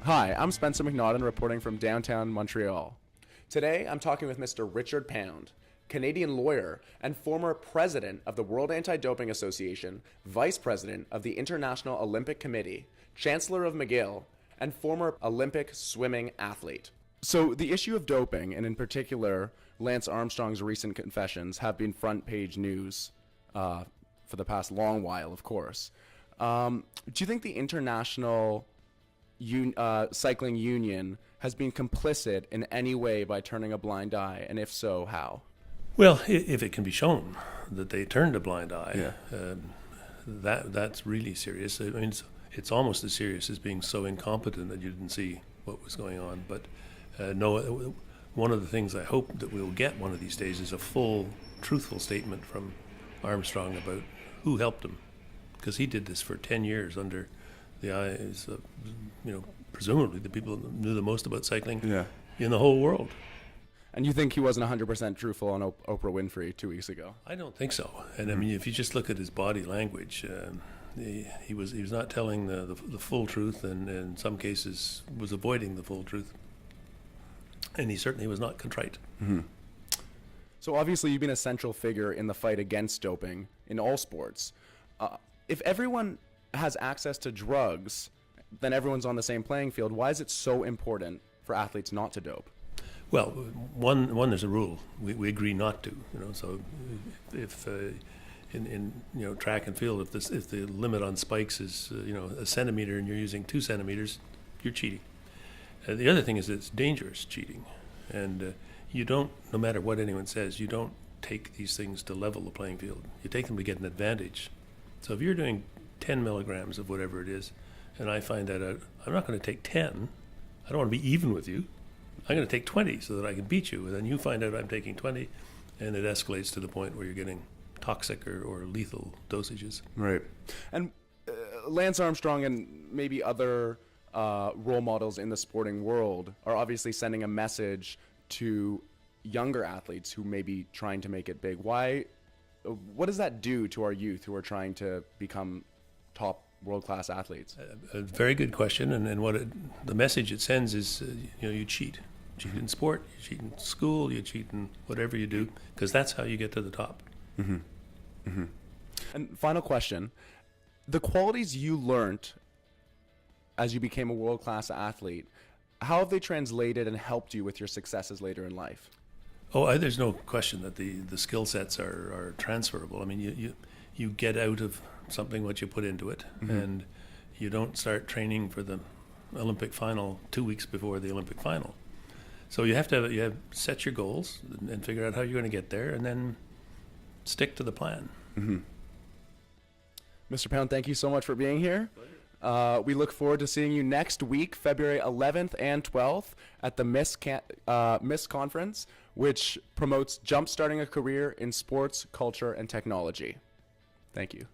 Hi, I'm Spencer McNaughton reporting from downtown Montreal. Today, I'm talking with Mr. Richard Pound, Canadian lawyer and former president of the World Anti-Doping Association, vice president of the International Olympic Committee, chancellor of McGill, and former Olympic swimming athlete. So the issue of doping, and in particular Lance Armstrong's recent confessions, have been front page news for the past long while, of course. Do you think the International Cycling Union has been complicit in any way by turning a blind eye, and if so, how? Well, if it can be shown that they turned a blind eye, that's really serious. I mean, it's almost as serious as being so incompetent that you didn't see what was going on. But no, one of the things I hope that we'll get one of these days is a full, truthful statement from Armstrong about who helped him, because he did this for 10 years under the eyes of, presumably the people that knew the most about cycling in the whole world. And you think he wasn't 100% truthful on Oprah Winfrey 2 weeks ago? I don't think so. And I mean, if you just look at his body language, he was not telling the full truth, and in some cases was avoiding the full truth. And he certainly was not contrite. Mm-hmm. So obviously you've been a central figure in the fight against doping in all sports. If everyone has access to drugs, then everyone's on the same playing field. Why is it so important for athletes not to dope? Well, one there's a rule. We agree not to. So if in track and field, if the limit on spikes is a centimeter and you're using 2 centimeters, you're cheating. The other thing is it's dangerous cheating, and you don't. No matter what anyone says, you don't take these things to level the playing field. You take them to get an advantage. So if you're doing 10 milligrams of whatever it is, and I find that out, I'm not going to take 10. I don't want to be even with you. I'm going to take 20 so that I can beat you. And then you find out I'm taking 20, and it escalates to the point where you're getting toxic or lethal dosages. Right. And Lance Armstrong and maybe other role models in the sporting world are obviously sending a message to younger athletes who may be trying to make it big. What does that do to our youth who are trying to become top world-class athletes? A very good question, and what the message it sends is, you cheat. You cheat in sport, you cheat in school, you cheat in whatever you do, because that's how you get to the top. Mm-hmm. Mm-hmm. And final question, the qualities you learned as you became a world-class athlete, how have they translated and helped you with your successes later in life? There's no question that the skill sets are transferable. I mean, you get out of something what you put into it, mm-hmm. and you don't start training for the Olympic final 2 weeks before the Olympic final. So you have to set your goals and figure out how you're going to get there, and then stick to the plan. Mm-hmm. Mr. Pound, thank you so much for being here. We look forward to seeing you next week, February 11th and 12th, at the MISS Conference, which promotes jump-starting a career in sports, culture, and technology. Thank you.